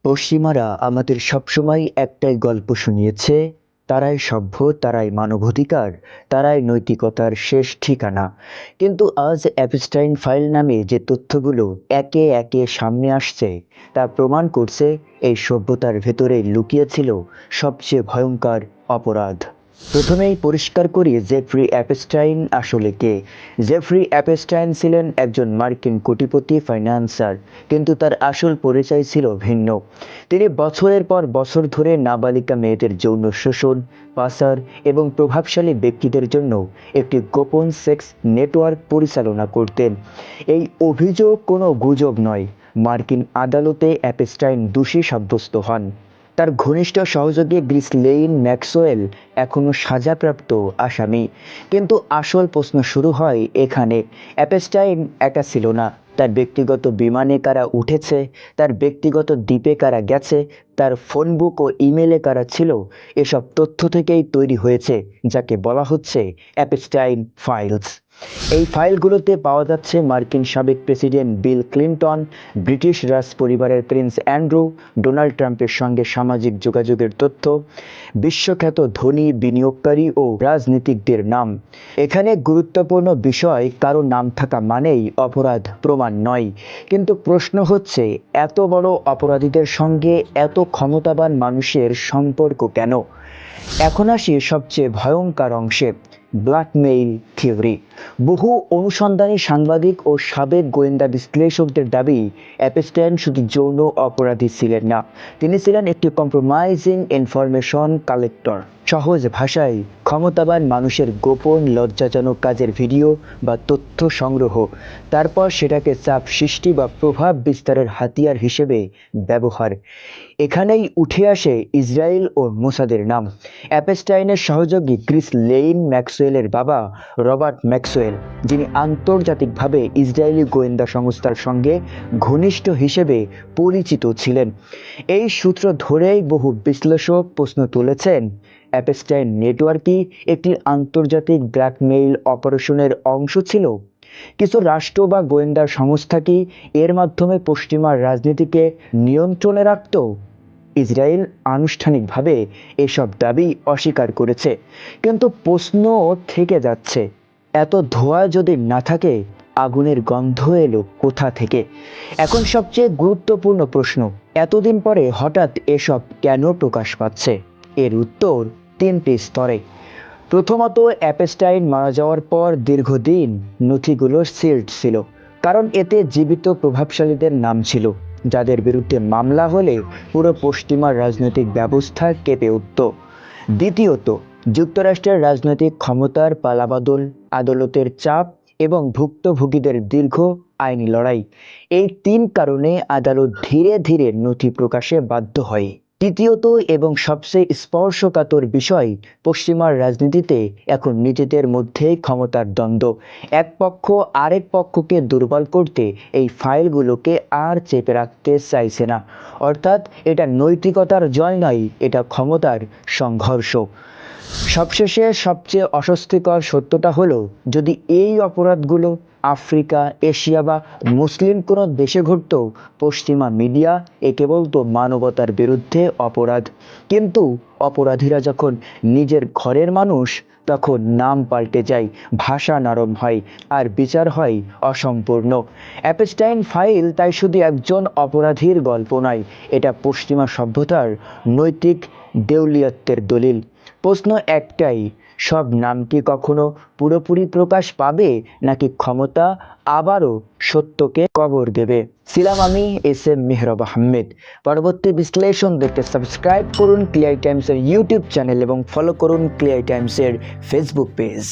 পশ্চিমারা আমাদের সবসময় একটাই গল্প শুনিয়েছে, তারাই সভ্য, তারাই মানবাধিকার, তারাই নৈতিকতার শেষ ঠিকানা। কিন্তু আজ অ্যাপস্টাইন ফাইল নামে যে তথ্যগুলো একে একে সামনে আসছে, তা প্রমাণ করছে এই সভ্যতার ভেতরে লুকিয়ে ছিল সবচেয়ে ভয়ঙ্কর অপরাধ। প্রথমেই পরিষ্কার করি জেফ্রি অ্যাপস্টাইন আসলে কে। জেফ্রি অ্যাপস্টাইন ছিলেন একজন মার্কিন কোটিপতি ফাইন্যান্সার, কিন্তু তার আসল পরিচয় ছিল ভিন্ন। তিনি বছরের পর বছর ধরে নাবালিকা মেয়েদের যৌন শোষণ, পাচার এবং প্রভাবশালী ব্যক্তিদের জন্য একটি গোপন সেক্স নেটওয়ার্ক পরিচালনা করতেন। এই অভিযোগ কোনো গুজব নয়। মার্কিন আদালতে অ্যাপস্টাইন দোষী সাব্যস্ত হন। তার ঘনিষ্ঠ সহযোগী গ্হিসলেইন ম্যাক্সওয়েল এখনও সাজাপ্রাপ্ত আসামি। কিন্তু আসল প্রশ্ন শুরু হয় এখানে। অ্যাপস্টাইন একা ছিল না। তার ব্যক্তিগত বিমানে কারা উঠেছে, তার ব্যক্তিগত দ্বীপে কারা গেছে, তার ফোনবুক ও ইমেলে কারা ছিল, এসব তথ্য থেকেই তৈরি হয়েছে যাকে বলা হচ্ছে অ্যাপস্টাইন ফাইলস। এই ফাইলগুলোতে পাওয়া যাচ্ছে মার্কিন সাবেক প্রেসিডেন্ট বিল ক্লিনটন, ব্রিটিশ রাজ পরিবারের প্রিন্স অ্যান্ড্রু, ডোনাল্ড ট্রাম্পের সঙ্গে সামাজিক যোগাযোগের তথ্য, বিশ্বখ্যাত ধনী বিনিয়োগকারী ও রাজনীতিকদের নাম। এখানে গুরুত্বপূর্ণ বিষয়, কারো নাম থাকা মানেই অপরাধ প্রমাণ নয়। কিন্তু প্রশ্ন হচ্ছে, এত বড় অপরাধীদের সঙ্গে এত ক্ষমতাবান মানুষের সম্পর্ক কেন? এখন আসি সবচেয়ে ভয়ঙ্কর অংশে, ব্ল্যাকমেইল থিওরি। বহু অনুসন্ধানী সাংবাদিক ও সাবেক গোয়েন্দা বিশ্লেষকদের দাবি, অ্যাপস্টাইন শুধু যৌন অপরাধী ছিলেন না, তিনি ছিলেন একটি কম্প্রোমাইজিং ইনফরমেশন কালেক্টর। সহজ ভাষায়, ক্ষমতাবান মানুষের গোপন লজ্জাজনক কাজের ভিডিও বা তথ্য সংগ্রহ, তারপর সেটাকে চাপ সৃষ্টি বা প্রভাব বিস্তারের হাতিয়ার হিসেবে ব্যবহার। এখানেই উঠে আসে ইসরায়েল ও মোসাদের নাম। অ্যাপস্টাইনের সহযোগী গ্হিসলেইন ম্যাক্সওয়েলের বাবা রবার্ট ম্যাক্সওয়েল, যিনি আন্তর্জাতিকভাবে ইসরায়েলি গোয়েন্দা সংস্থার সঙ্গে ঘনিষ্ঠ হিসেবে পরিচিত ছিলেন। এই সূত্র ধরেই বহু বিশ্লেষক প্রশ্ন তুলেছেন, অ্যাপস্টাইন নেটওয়ার্ক কি একটি আন্তর্জাতিক ব্ল্যাকমেইল অপারেশনের অংশ ছিল? কিছু রাষ্ট্র বা গোয়েন্দা সংস্থা কি এর মাধ্যমে পশ্চিমা রাজনীতিকে নিয়ন্ত্রণে রাখত? ইসরায়েল আনুষ্ঠানিকভাবে এসব দাবি অস্বীকার করেছে, কিন্তু প্রশ্ন থেকে যাচ্ছে, এত ধোঁয়া যদি না থাকে, আগুনের গন্ধ এলো কোথা থেকে? এখন সবচেয়ে গুরুত্বপূর্ণ প্রশ্ন, এতদিন পরে হঠাৎ এসব কেন প্রকাশ পাচ্ছে? এর উত্তর তিনটি স্তরে। প্রথমত, অ্যাপস্টাইন মারা যাওয়ার পর দীর্ঘদিন নথিগুলো সিল্ড ছিল, কারণ এতে জীবিত প্রভাবশালীদের নাম ছিল, যাদের বিরুদ্ধে মামলা হলে পুরো পশ্চিমা রাজনৈতিক ব্যবস্থা কেঁপে উঠত। দ্বিতীয়ত, যুক্তরাষ্ট্রের রাজনৈতিক ক্ষমতার পালাবদল, আদালতের চাপ এবং ভুক্তভোগীদের দীর্ঘ আইনি লড়াই, এই তিন কারণে আদালত ধীরে ধীরে নথি প্রকাশে বাধ্য হয়। তৃতীয়ত এবং সবচেয়ে স্পর্শকাতর বিষয়, পশ্চিমার রাজনীতিতে এখন নিজেদের মধ্যেই ক্ষমতার দ্বন্দ্ব। এক পক্ষ আরেক পক্ষকে দুর্বল করতে এই ফাইলগুলোকে আর চেপে রাখতে চাইছে না। অর্থাৎ এটা নৈতিকতার জয় নয়, এটা ক্ষমতার সংঘর্ষ। সবশেষে সবচেয়ে অস্বস্তিকর সত্যটা হলো, যদি এই অপরাধগুলো আফ্রিকা, এশিয়া বা মুসলিম কোনো দেশে ঘটত, পশ্চিমা মিডিয়া একে বলতো মানবতার বিরুদ্ধে অপরাধ। কিন্তু অপরাধীরা যখন নিজের ঘরের মানুষ, তখন নাম পাল্টে যায়, ভাষা নরম হয়, আর বিচার হয় অসম্পূর্ণ। অ্যাপস্টাইন ফাইল তাই শুধু একজন অপরাধীর গল্প নয়, এটা পশ্চিমা সভ্যতার নৈতিক দেউলিয়ত্বের দলিল। প্রশ্ন একটাই, সব নাম কি কখনো পুরোপুরি প্রকাশ পাবে, নাকি ক্ষমতা আবারও সত্যকে কবর দেবে? ছিলাম আমি এস.এম. মেহরাব আহমেদ। পরবর্তী বিশ্লেষণ দেখতে সাবস্ক্রাইব করুন ক্লিয়ার টাইমসের ইউটিউব চ্যানেল এবং ফলো করুন ক্লিয়ার টাইমসের ফেসবুক পেজ।